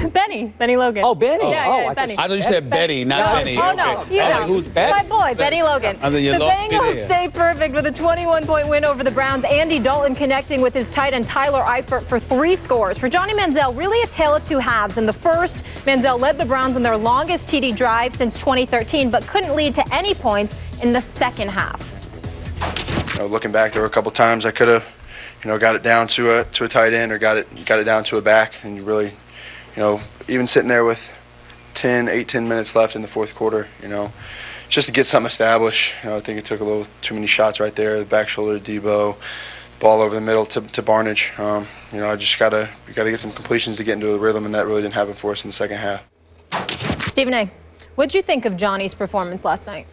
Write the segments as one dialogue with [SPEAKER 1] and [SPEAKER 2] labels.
[SPEAKER 1] Benny Logan.
[SPEAKER 2] Oh, Benny.
[SPEAKER 1] Yeah, Benny.
[SPEAKER 3] I thought you said Betty, not Benny.
[SPEAKER 1] Oh, no.
[SPEAKER 3] Okay.
[SPEAKER 1] You know,
[SPEAKER 3] Who's Betty?
[SPEAKER 1] my boy, Benny Logan.
[SPEAKER 3] The
[SPEAKER 1] Bengals stayed perfect with a 21-point win over the Browns. Andy Dalton connecting with his tight end Tyler Eifert for 3 scores. For Johnny Manziel, really a tale of 2 halves. In the first, Manziel led the Browns in their longest TD drive since 2013, but couldn't lead to any points in the second half.
[SPEAKER 4] Looking back, there were a couple times I could have, got it down to a tight end or got it down to a back, and really, even sitting there with 10 minutes left in the fourth quarter, just to get something established. I think it took a little too many shots right there. The back shoulder to Debo, ball over the middle to Barnage. I just gotta get some completions to get into a rhythm, and that really didn't happen for us in the second half.
[SPEAKER 1] Stephen A., what'd you think of Johnny's performance last night?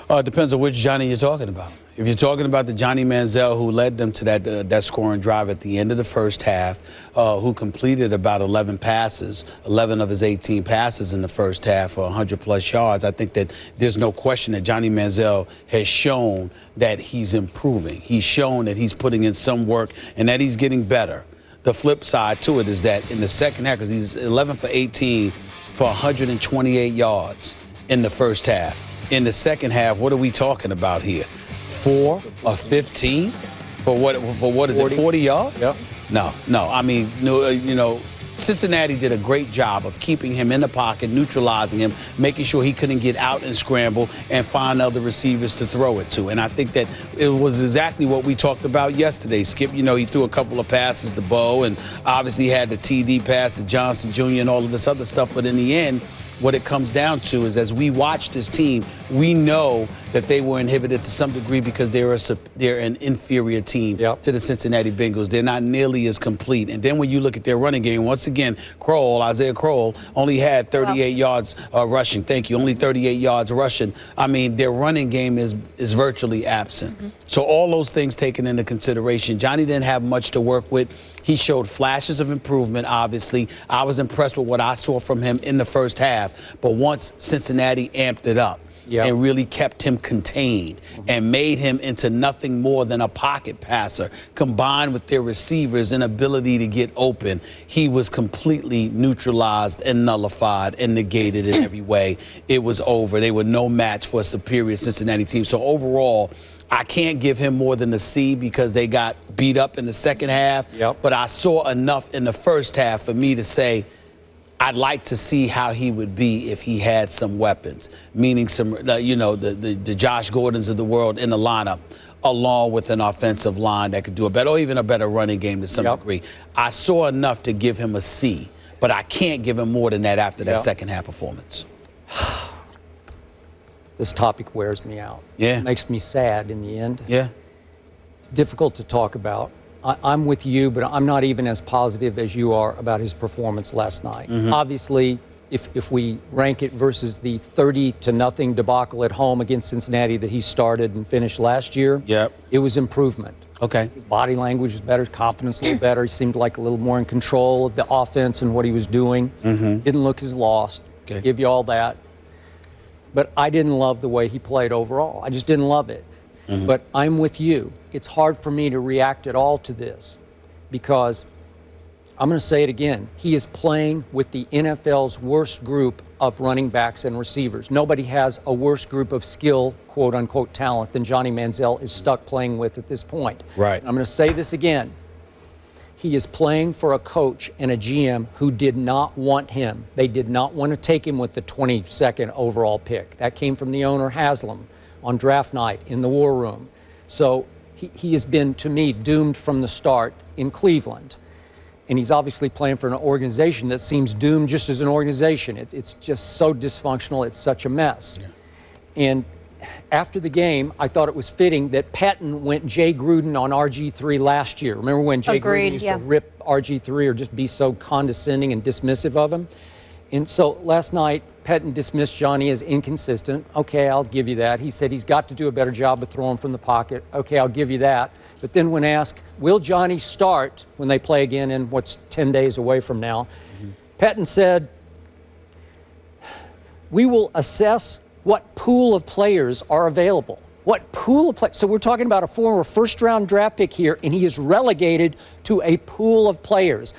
[SPEAKER 3] It depends on which Johnny you're talking about. If you're talking about the Johnny Manziel who led them to that scoring drive at the end of the first half, who completed about 11 passes, 11 of his 18 passes in the first half for 100-plus yards, I think that there's no question that Johnny Manziel has shown that he's improving. He's shown that he's putting in some work and that he's getting better. The flip side to it is that in the second half, because he's 11 for 18 for 128 yards in the first half. In the second half, what are we talking about here? 4 or 15 for what is 40? It, 40 yards?
[SPEAKER 2] Yep.
[SPEAKER 3] No. I mean, Cincinnati did a great job of keeping him in the pocket, neutralizing him, making sure he couldn't get out and scramble and find other receivers to throw it to. And I think that it was exactly what we talked about yesterday. Skip, he threw a couple of passes to Bo and obviously had the TD pass to Johnson Jr. and all of this other stuff. But in the end, what it comes down to is as we watch this team, we know that they were inhibited to some degree because they're an inferior team to the Cincinnati Bengals. They're not nearly as complete. And then when you look at their running game, once again, Isaiah Crowell only had 38 yards rushing. Thank you. Only 38 yards rushing. I mean, their running game is virtually absent. Mm-hmm. So all those things taken into consideration, Johnny didn't have much to work with. He showed flashes of improvement, obviously. I was impressed with what I saw from him in the first half. But once Cincinnati amped it up and really kept him contained and made him into nothing more than a pocket passer, combined with their receivers' inability to get open, he was completely neutralized and nullified and negated in every way. It was over. They were no match for a superior Cincinnati team. So overall, I can't give him more than a C because they got beat up in the second half. But I saw enough in the first half for me to say I'd like to see how he would be if he had some weapons, meaning some, the Josh Gordons of the world in the lineup, along with an offensive line that could do a better, or even a better running game to some degree. I saw enough to give him a C, but I can't give him more than that after that second half performance.
[SPEAKER 2] This topic wears me out. It makes me sad in the end. It's difficult to talk about. I'm with you, but I'm not even as positive as you are about his performance last night. Obviously, if we rank it versus the 30-0 debacle at home against Cincinnati that he started and finished last year, it was improvement. His body language was better, confidence a little better. He seemed like a little more in control of the offense and what he was doing. Didn't look as lost. Give you all that. But I didn't love the way he played overall. I just didn't love it. But I'm with you. It's hard for me to react at all to this because I'm going to say it again. He is playing with the NFL's worst group of running backs and receivers. Nobody has a worse group of skill, quote unquote, talent than Johnny Manziel is stuck playing with at this point. I'm going to say this again. He is playing for a coach and a GM who did not want him. They did not want to take him with the 22nd overall pick. That came from the owner, Haslam, on draft night in the war room. So he has been, to me, doomed from the start in Cleveland. And he's obviously playing for an organization that seems doomed just as an organization. It's just so dysfunctional. It's such a mess. And after the game, I thought it was fitting that Pettine went Jay Gruden on RG3 last year. Remember when Jay Gruden used to rip RG3 or just be so condescending and dismissive of him? And so last night, Pettine dismissed Johnny as inconsistent. Okay, I'll give you that. He said he's got to do a better job of throwing from the pocket. Okay, I'll give you that. But then when asked, will Johnny start when they play again in what's 10 days away from now, Pettine said, we will assess what pool of players are available. What pool of players? So we're talking about a former first-round draft pick here, and he is relegated to a pool of players.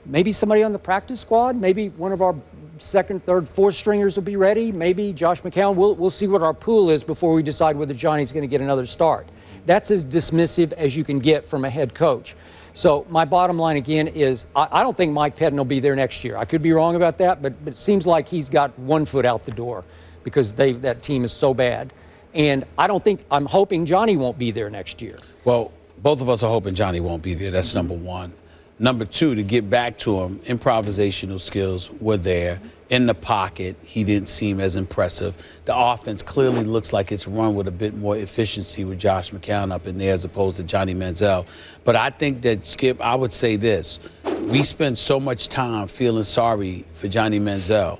[SPEAKER 2] maybe somebody on the practice squad, maybe one of our second, third, fourth stringers will be ready. Maybe Josh McCown. We'll see what our pool is before we decide whether Johnny's going to get another start. That's as dismissive as you can get from a head coach. So my bottom line again is I don't think Mike Pettine will be there next year. I could be wrong about that, but it seems like he's got one foot out the door because that team is so bad. And I'm hoping Johnny won't be there next year.
[SPEAKER 3] Well, both of us are hoping Johnny won't be there. That's number one. Number two, to get back to him, improvisational skills were there. In the pocket, he didn't seem as impressive. The offense clearly looks like it's run with a bit more efficiency with Josh McCown up in there as opposed to Johnny Manziel. But I think that, Skip, I would say this. We spend so much time feeling sorry for Johnny Manziel.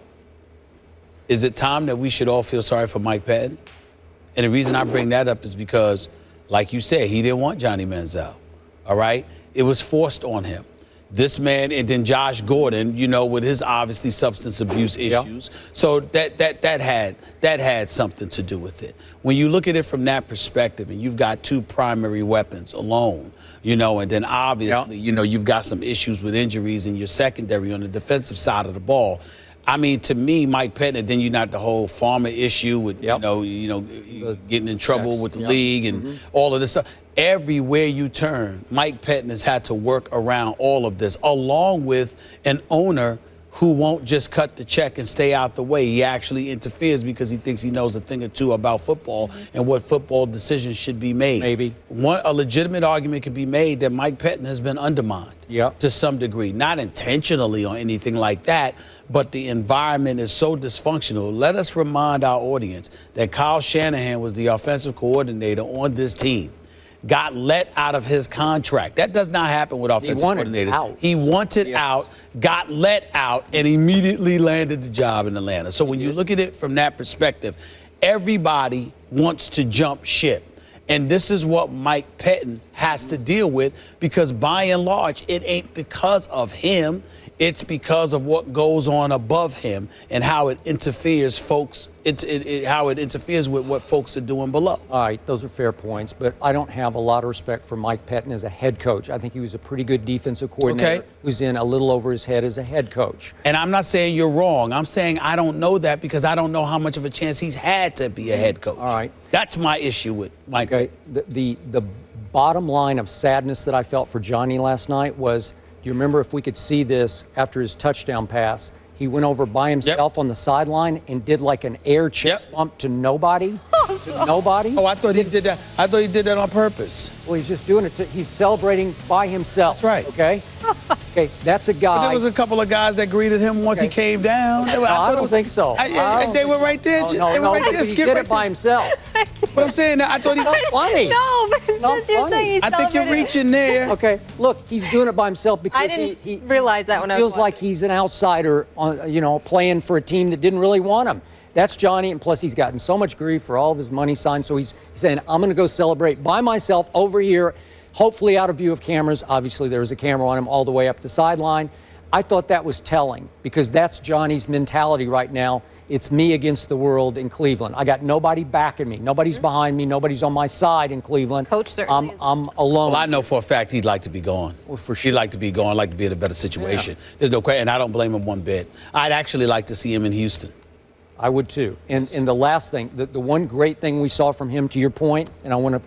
[SPEAKER 3] Is it time that we should all feel sorry for Mike Pettine? And the reason I bring that up is because, like you said, he didn't want Johnny Manziel, all right? It was forced on him. This man, and then Josh Gordon, with his obviously substance abuse issues. Yeah. So that had something to do with it. When you look at it from that perspective, and you've got two primary weapons alone, and then obviously, you've got some issues with injuries in your secondary on the defensive side of the ball. I mean, to me, Mike Pettine, then you got the whole Farmer issue with, getting in trouble with the league and all of this stuff. Everywhere you turn, Mike Pettine has had to work around all of this, along with an owner who won't just cut the check and stay out the way. He actually interferes because he thinks he knows a thing or two about football and what football decisions should be made.
[SPEAKER 2] Maybe.
[SPEAKER 3] A legitimate argument could be made that Mike Pettine has been undermined to some degree. Not intentionally or anything like that, but the environment is so dysfunctional. Let us remind our audience that Kyle Shanahan was the offensive coordinator on this team. Got let out of his contract. That does not happen with offensive coordinators. He wanted out, got let out, and immediately landed the job in Atlanta. So when you look at it from that perspective, everybody wants to jump ship. And this is what Mike Pettine has to deal with because by and large, it ain't because of him. It's because of what goes on above him and how it interferes, how it interferes with what folks are doing below.
[SPEAKER 2] All right, those are fair points, but I don't have a lot of respect for Mike Pettine as a head coach. I think he was a pretty good defensive coordinator who's in a little over his head as a head coach.
[SPEAKER 3] And I'm not saying you're wrong. I'm saying I don't know that because I don't know how much of a chance he's had to be a head coach.
[SPEAKER 2] All right.
[SPEAKER 3] That's my issue with Mike Pettine.
[SPEAKER 2] The bottom line of sadness that I felt for Johnny last night was, do you remember, if we could see this after his touchdown pass, he went over by himself on the sideline and did like an air chest bump to nobody. Nobody.
[SPEAKER 3] Oh, I thought he did that. I thought he did that on purpose.
[SPEAKER 2] Well, he's just doing it. He's celebrating by himself.
[SPEAKER 3] That's right.
[SPEAKER 2] Okay. Okay, that's a guy.
[SPEAKER 3] But there was a couple of guys that greeted him once he came down.
[SPEAKER 2] No, I don't think so.
[SPEAKER 3] They were right there. They were right there.
[SPEAKER 2] He did it by himself.
[SPEAKER 3] But I'm saying that I thought he was
[SPEAKER 2] funny.
[SPEAKER 1] No, but it's just you're saying he's
[SPEAKER 3] I think you're reaching there.
[SPEAKER 2] Okay, look, he's doing it by himself because
[SPEAKER 1] I didn't realize that when I was
[SPEAKER 2] feels like he's an outsider, playing for a team that didn't really want him. That's Johnny, and plus he's gotten so much grief for all of his money signs. So he's saying, I'm going to go celebrate by myself over here, hopefully out of view of cameras. Obviously, there was a camera on him all the way up the sideline. I thought that was telling because that's Johnny's mentality right now. It's me against the world in Cleveland. I got nobody backing me. Nobody's behind me. Nobody's on my side in Cleveland.
[SPEAKER 1] Coach certainly
[SPEAKER 2] I'm alone.
[SPEAKER 3] Well, I know for a fact he'd like to be gone.
[SPEAKER 2] Well, for sure.
[SPEAKER 3] He'd like to be gone, like to be in a better situation. There's no question, and I don't blame him one bit. I'd actually like to see him in Houston.
[SPEAKER 2] I would too. And the last thing, the one great thing we saw from him, to your point, and I want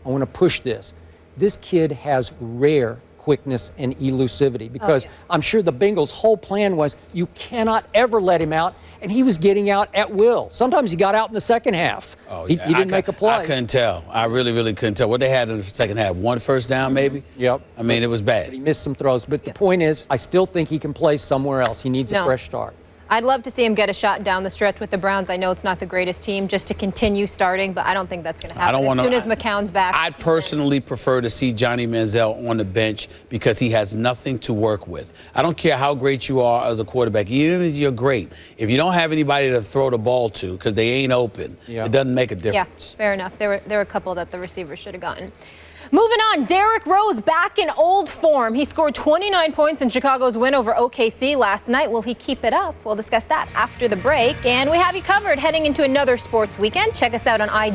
[SPEAKER 2] to push this. This kid has rare quickness and elusivity because I'm sure the Bengals' whole plan was you cannot ever let him out, and he was getting out at will. Sometimes he got out in the second half. He didn't make a play.
[SPEAKER 3] I couldn't tell. I really, really couldn't tell. What they had in the second half, one first down maybe?
[SPEAKER 2] Yep.
[SPEAKER 3] I mean, it was bad.
[SPEAKER 2] But he missed some throws. But the point is, I still think he can play somewhere else. He needs a fresh start.
[SPEAKER 1] I'd love to see him get a shot down the stretch with the Browns. I know it's not the greatest team just to continue starting, but I don't think that's going to happen as soon as McCown's back.
[SPEAKER 3] I'd personally prefer to see Johnny Manziel on the bench because he has nothing to work with. I don't care how great you are as a quarterback. Even if you're great, if you don't have anybody to throw the ball to because they ain't open, it doesn't make a difference.
[SPEAKER 1] Yeah, fair enough. There were a couple that the receivers should have gotten. Moving on, Derrick Rose back in old form. He scored 29 points in Chicago's win over OKC last night. Will he keep it up? We'll discuss that after the break. And we have you covered heading into another sports weekend. Check us out on IG.